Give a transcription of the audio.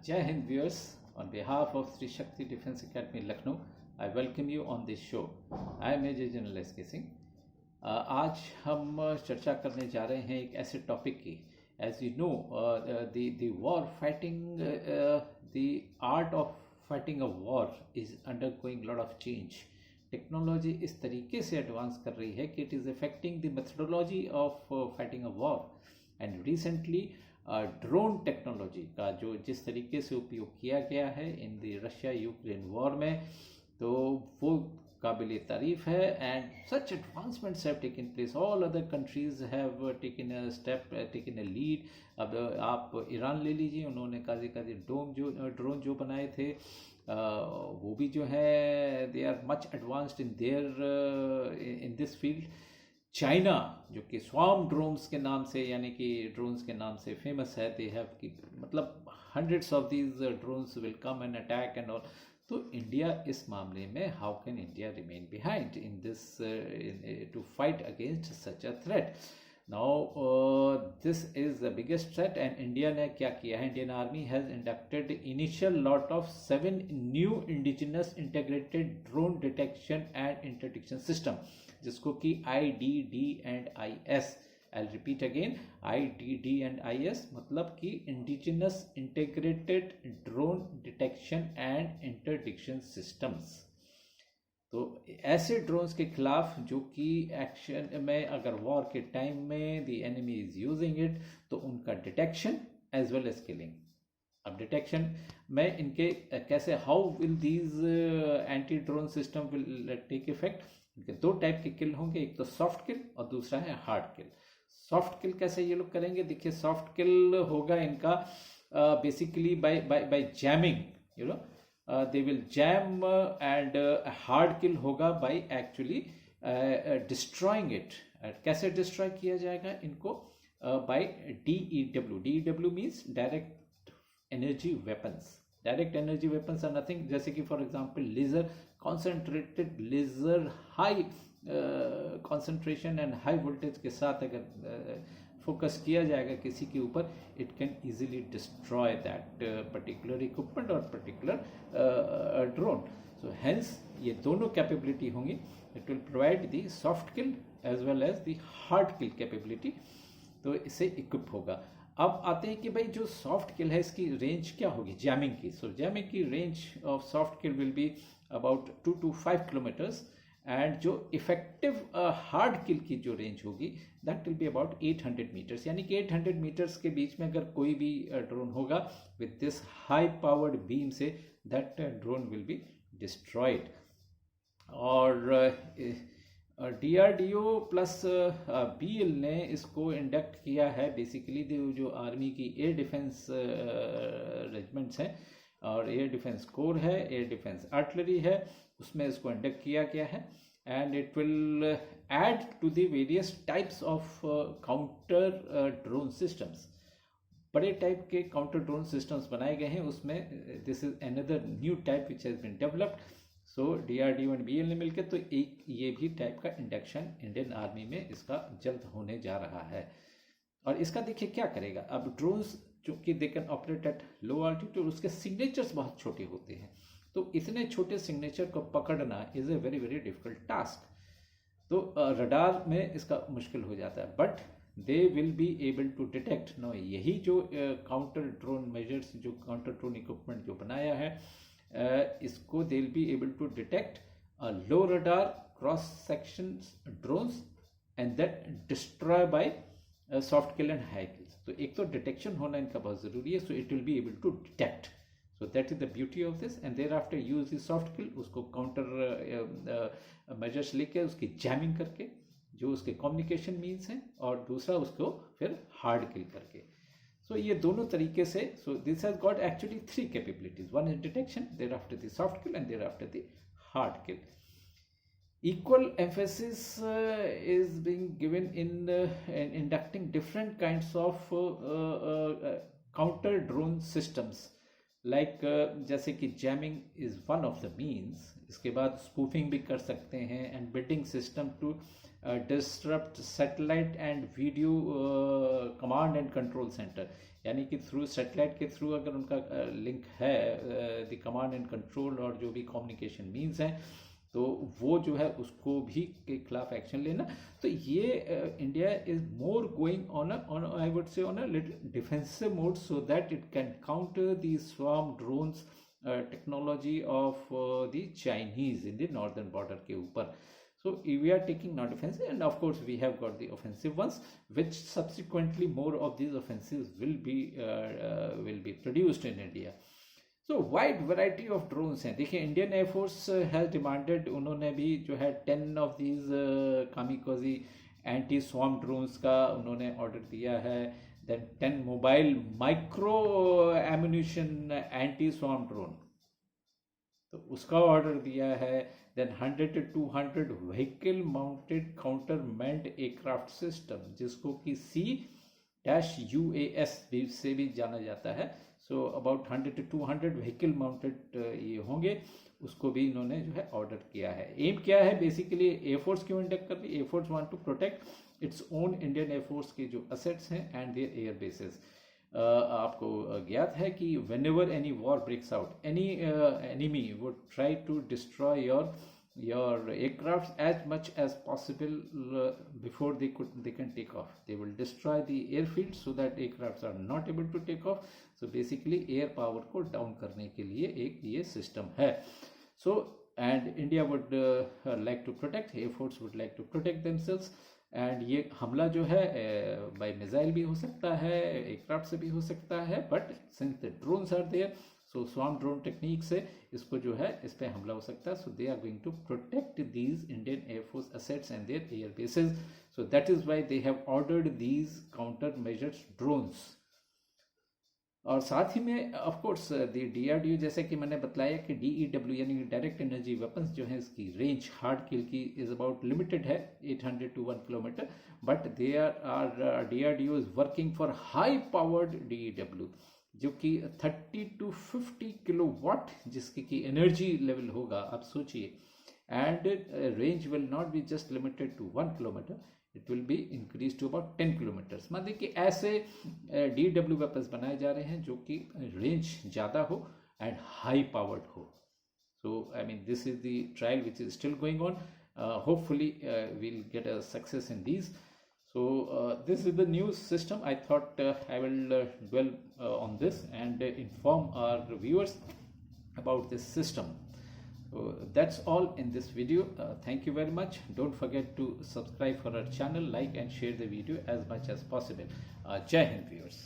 Jai Hind viewers, on behalf of Sri Shakti Defence Academy Lucknow, I welcome you on this show. I am Major General S.K. Singh. आज हम चर्चा करने जा रहे हैं एक ऐसे टॉपिक की. As you know, the war fighting, the art of fighting a war is undergoing a lot of change. Technology इस तरीके से एडवांस कर रही है कि it is affecting the methodology of fighting a war. And recently drone technology का जो जिस तरीके से उपयोग किया गया है in the Russia Ukraine war में, तो वो काबिल तारीफ है. And such advancements have taken place. All other countries have taken a step, taken a lead. अब आप ईरान ले लीजिए, उन्होंने काजी ड्रोन जो बनाए थे, वो भी जो है they are much advanced in their in this field. China जो कि स्वार्म ड्रोन्स के नाम से, यानी कि ड्रोन्स के नाम से फेमस है, दे हैव की मतलब hundreds of these drones will come and attack and all. तो इंडिया इस मामले में, how can India remain behind in this to fight against such a threat. Now this is the biggest threat. And India ने क्या किया है? Indian army has inducted initial lot of 7 new indigenous integrated drone detection and interdiction system, जिसको कि IDD and IS. I'll repeat again, IDD and IS मतलब कि indigenous integrated drone detection and interdiction systems. तो ऐसे drones के खिलाफ जो कि एक्शन में, अगर वॉर के टाइम में the enemy is using it, तो उनका detection as well as killing. अब डिटेक्शन में इनके कैसे, how will these anti drone system will take effect. इनके 2 टाइप के किल होंगे, एक तो सॉफ्ट किल और दूसरा है हार्ड किल. सॉफ्ट किल कैसे ये लोग करेंगे? देखिए, सॉफ्ट किल होगा इनका basically by jamming, you know, they will jam. And hard kill होगा बाय एक्चुअली डिस्ट्रॉइंग इट. कैसे डिस्ट्रॉय किया जाएगा इनको? By DEW. DEW means direct energy weapons. Direct energy weapons are nothing, जैसे कि for example laser, concentrated laser, high concentration and high voltage के साथ अगर फोकस किया जाएगा किसी के ऊपर, it can easily destroy that particular equipment और पर्टिकुलर ड्रोन. सो हेंस ये दोनों कैपेबिलिटी होंगी. It will provide the soft kill as well as the hard kill capability. तो इससे इक्विप होगा. अब आते हैं कि भाई जो सॉफ्ट किल है, इसकी रेंज क्या होगी जैमिंग की. सो जैमिंग की range of soft kill will be about 2 to 5 kilometres. And जो इफेक्टिव हार्ड किल की जो रेंज होगी, that will be about 800 metres. यानी कि 800 मीटर्स के बीच में अगर कोई भी ड्रोन होगा with this high powered beam से, that drone will be destroyed. और DRDO प्लस BL ने इसको इंडक्ट किया है. बेसिकली जो आर्मी की एयर डिफेंस रेजिमेंट्स हैं और एयर डिफेंस कोर है, एयर डिफेंस आर्टिलरी है, उसमें इसको इंडक्ट किया गया है. And it will add to the various types of counter drone systems. बड़े टाइप के काउंटर ड्रोन सिस्टम्स बनाए गए हैं उसमें. This is another new type which has been developed. So DRDO and BL ने मिलकर तो एक ये भी टाइप का इंडक्शन इंडियन आर्मी में इसका जल्द होने जा रहा है. और इसका देखिए क्या करेगा. अब ड्रोन्स चूंकि they can operate at low altitude, उसके सिग्नेचर्स बहुत छोटे होते हैं, तो इतने छोटे सिग्नेचर को पकड़ना is a very very difficult task. तो रडार में इसका मुश्किल हो जाता है. But they will be able to detect. No, यही जो काउंटर ड्रोन मेजर्स, जो काउंटर ड्रोन इक्विपमेंट जो बनाया है, इसको they will be able to detect low radar cross section drones and that destroy by soft kill and high kills. तो एक तो डिटेक्शन होना इनका बहुत ज़रूरी है. So it will be able to detect. So that is the beauty of this. And there after use the soft kill, उसको counter measures लेके उसकी जैमिंग करके, जो उसके कम्युनिकेशन मीन्स हैं, और दूसरा उसको फिर हार्ड किल करके. सो ये दोनों तरीके से. So this has got actually 3 capabilities. One is detection, there after the soft kill, and there after the hard kill. Equal emphasis is being given in inducting different kinds of counter drone systems, like जैसे कि jamming is one of the means. इसके बाद spoofing भी कर सकते हैं, and building system to disrupt satellite and video command and control center. यानी कि थ्रू सैटेलाइट के थ्रू अगर उनका लिंक है, द कमांड एंड कंट्रोल और जो भी कम्युनिकेशन मीन्स हैं, तो वो जो है उसको भी के खिलाफ एक्शन लेना। तो ये India is more going on I would say on a little defensive mode, so that it can counter the swarm drones technology of the Chinese in the northern border के ऊपर. So we are taking not offensive, and of course we have got the offensive ones, which subsequently more of these offensives will be produced in India. So wide variety of drones हैं. देखिए Indian air force has demanded, उन्होंने भी जो है 10 of these kamikaze anti swarm drones का उन्होंने order दिया है. Then 10 mobile micro ammunition anti swarm drone, तो उसका ऑर्डर दिया है. Then 100 to 200 vehicle mounted counter manned aircraft system, जिसको कि C-UAS से भी जाना जाता है. So about 100 to 200 vehicle mounted ये होंगे, उसको भी इन्होंने जो है ऑर्डर किया है. एम क्या है बेसिकली, एयरफोर्स क्यों इंडक्ट कर रही है? Air force want to protect its own Indian air force के जो असेट्स हैं एंड देयर एयर बेसिस. आपको ज्ञात है कि whenever any war breaks out, any enemy would try to destroy your aircrafts as much as possible before they can take off. They will destroy the airfield so that aircrafts are not able to take off. So basically air power को down करने के लिए एक ये system है. So and India would like to protect, Air Force would like to protect themselves. And ये हमला जो है बाय मिसाइल भी हो सकता है, एयरक्राफ्ट से भी हो सकता है, but since the drones are there, so swarm drone technique से इसको जो है इस पे हमला हो सकता है. So they are going to protect these Indian air force assets and their air bases. So that is why they have ordered these counter measures drones. और साथ ही में ऑफ कोर्स DRDO, जैसे कि मैंने बताया कि DEW यानी डायरेक्ट एनर्जी वेपन्स जो है, इसकी रेंज हार्ड किल की इज अबाउट लिमिटेड है 800 to 1 kilometre, but DRDO is working for high powered DEW, जो कि 30 to 50 किलोवाट जिसकी की एनर्जी लेवल होगा, आप सोचिए. And range will not be just limited to 1 kilometre, it will be increase to about 10 kilometres. मतलब कि ऐसे DW वेपन्स बनाए जा रहे हैं जो कि रेंज ज़्यादा हो एंड हाई पावर्ड हो. So I mean this is the trial which is still going on. Hopefully we'll get a success in these. So this is the new system. I thought I will dwell on this and inform our viewers about this system. So that's all in this video. Thank you very much. Don't forget to subscribe for our channel, like and share the video as much as possible. Jai Hind viewers.